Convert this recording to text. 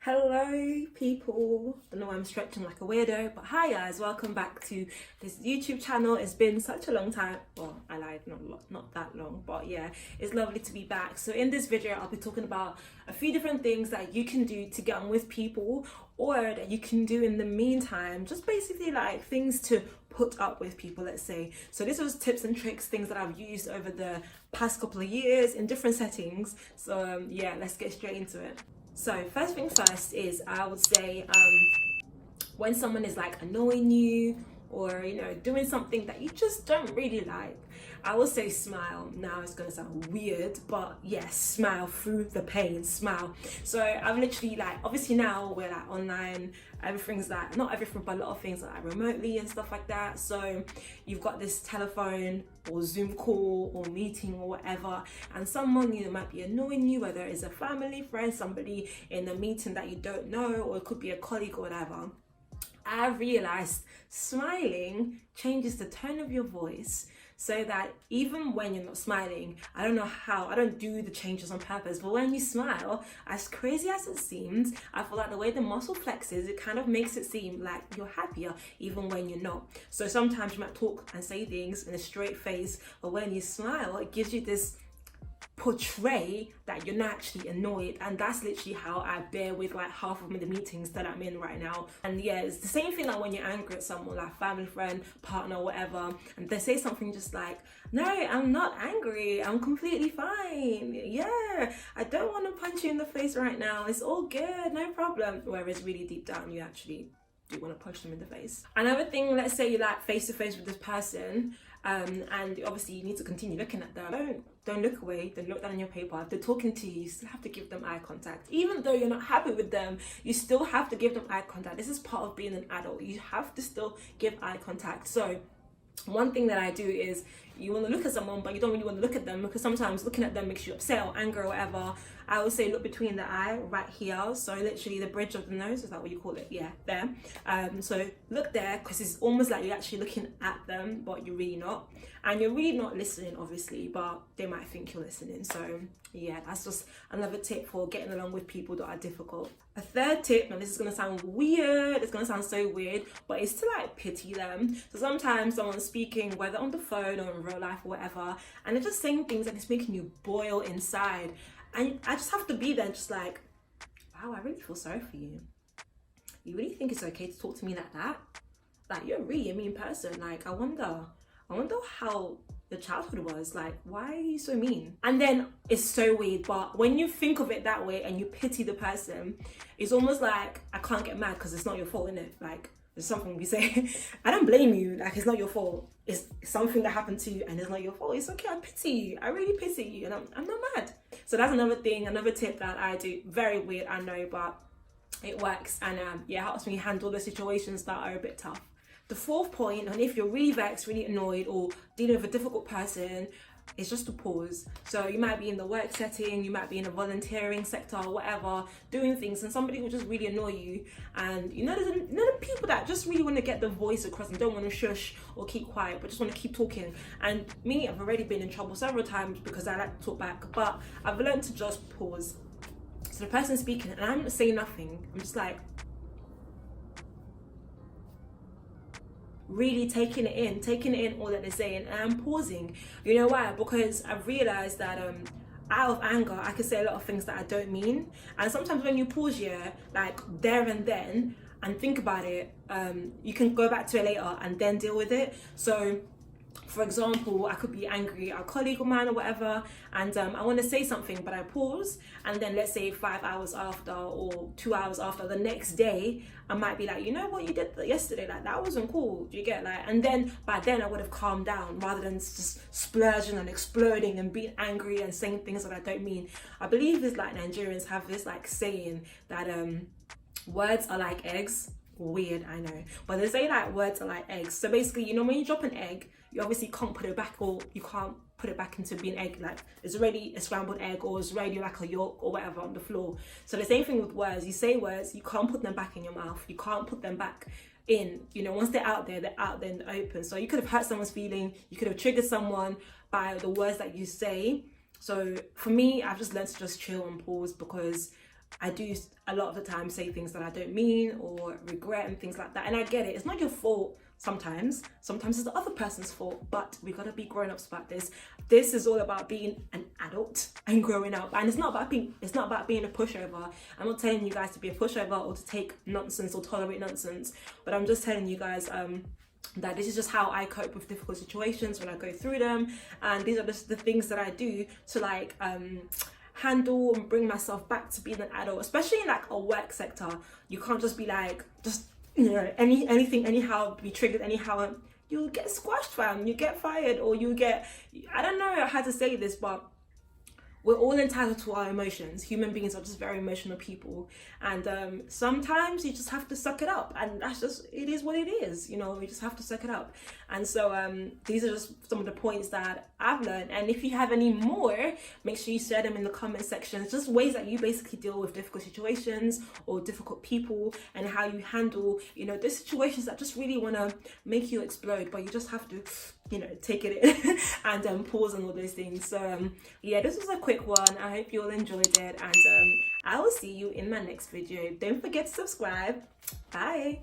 Hello people, I know I'm stretching like a weirdo, but hi guys, welcome back to this YouTube channel. It's been such a long time. Well, I lied, not that long, but yeah, it's lovely to be back. So in this video I'll be talking about a few different things that you can do to get on with people, or that you can do in the meantime, just basically like things to put up with people, let's say. So this was tips and tricks, things that I've used over the past couple of years in different settings. So yeah, let's get straight into it. So first thing first is I would say when someone is like annoying you, or doing something that you just don't really like, I will say smile. Now it's gonna sound weird, but yes, smile through the pain, smile. So I've literally, like, obviously now we're like online, everything's like, not everything, but a lot of things are like remotely and stuff like that. So you've got this telephone or Zoom call or meeting or whatever, and someone might be annoying you, whether it's a family, friend, somebody in a meeting that you don't know, or it could be a colleague or whatever. I realized smiling changes the tone of your voice, so that even when you're not smiling, I don't know how, I don't do the changes on purpose, but when you smile, as crazy as it seems, I feel like the way the muscle flexes, it kind of makes it seem like you're happier even when you're not. So sometimes you might talk and say things in a straight face, but when you smile, it gives you this portray that you're not actually annoyed. And that's literally how I bear with like half of the meetings that I'm in right now. And yeah, it's the same thing like when you're angry at someone, like family, friend, partner, whatever, and they say something just like, no, I'm not angry, I'm completely fine, yeah, I don't want to punch you in the face right now, it's all good, no problem. Whereas really deep down you actually do want to punch them in the face. Another thing, let's say you're like face to face with this person, and obviously you need to continue looking at them. Don't look away, don't look down on your paper. If they're talking to you, you still have to give them eye contact. Even though you're not happy with them, you still have to give them eye contact. This is part of being an adult. You have to still give eye contact. So one thing that I do is, you want to look at someone but you don't really want to look at them, because sometimes looking at them makes you upset or angry or whatever. I would say look between the eye, right here, so literally the bridge of the nose, is that what you call it? Yeah, there. So look there, because it's almost like you're actually looking at them but you're really not, and you're really not listening obviously, but they might think you're listening. So yeah, that's just another tip for getting along with people that are difficult. A third tip, and this is going to sound weird, it's going to sound so weird, but it's to like pity them. So sometimes someone's speaking, whether on the phone or in real life or whatever, and they're just saying things and it's making you boil inside. And I just have to be there just like, wow, I really feel sorry for you. You really think it's okay to talk to me like that? Like, you're really a mean person. Like, I wonder how your childhood was. Like, why are you so mean? And then it's so weird, but when you think of it that way and you pity the person, it's almost like, I can't get mad because it's not your fault, innit? Like, there's something we say, I don't blame you, like, it's not your fault. It's something that happened to you and it's not your fault. It's okay, I pity you. I really pity you, and I'm not mad. So that's another thing, another tip that I do. Very weird, I know, but it works, and yeah, helps me handle the situations that are a bit tough. The fourth point, and if you're really vexed, really annoyed, or dealing with a difficult person, is just to pause. So you might be in the work setting, you might be in a volunteering sector or whatever, doing things, and somebody will just really annoy you. And there's the people that just really want to get the voice across and don't want to shush or keep quiet, but just want to keep talking. And me, I've already been in trouble several times because I like to talk back, but I've learned to just pause. So the person's speaking and I'm not saying nothing, I'm just like, really taking it in all that they're saying, and I'm pausing. You know why? Because I've realized that out of anger I can say a lot of things that I don't mean, and sometimes when you pause, yeah, like there and then, and think about it, you can go back to it later and then deal with it. So for example, I could be angry at a colleague of mine or whatever, and I want to say something, but I pause, and then let's say 5 hours after or 2 hours after, the next day, I might be like, you know what you did yesterday, like that wasn't cool, do you get, like, and then by then I would have calmed down rather than just splurging and exploding and being angry and saying things that I don't mean. I believe it's like Nigerians have this like saying that words are like eggs. Weird, I know, but they say like words are like eggs. So basically, when you drop an egg, you obviously can't put it back, or you can't put it back into being egg, like it's already a scrambled egg, or it's already like a yolk or whatever on the floor. So the same thing with words. You say words, you can't put them back in your mouth, you can't put them back in, once they're out there in the open. So you could have hurt someone's feeling, you could have triggered someone by the words that you say. So for me, I've just learned to just chill and pause, because I do a lot of the time say things that I don't mean or regret and things like that. And I get it. It's not your fault sometimes. Sometimes it's the other person's fault. But we gotta be grown-ups about this. This is all about being an adult and growing up. And it's not about being a pushover. I'm not telling you guys to be a pushover or to take nonsense or tolerate nonsense. But I'm just telling you guys that this is just how I cope with difficult situations when I go through them. And these are just the things that I do to like handle and bring myself back to being an adult, especially in like a work sector. You can't just be like, just, you know, anything anyhow, be triggered anyhow. You'll get squashed, fam. You get fired, or you get, I don't know how to say this, but we're all entitled to our emotions. Human beings are just very emotional people, and sometimes you just have to suck it up, and that's just, it is what it is, you know. We just have to suck it up. And so these are just some of the points that I've learned, and if you have any more, make sure you share them in the comment section. It's just ways that you basically deal with difficult situations or difficult people, and how you handle, you know, the situations that just really want to make you explode, but you just have to, you know, take it in and pause on all those things. So yeah, this was a quick one. I hope you all enjoyed it, and I will see you in my next video. Don't forget to subscribe. Bye.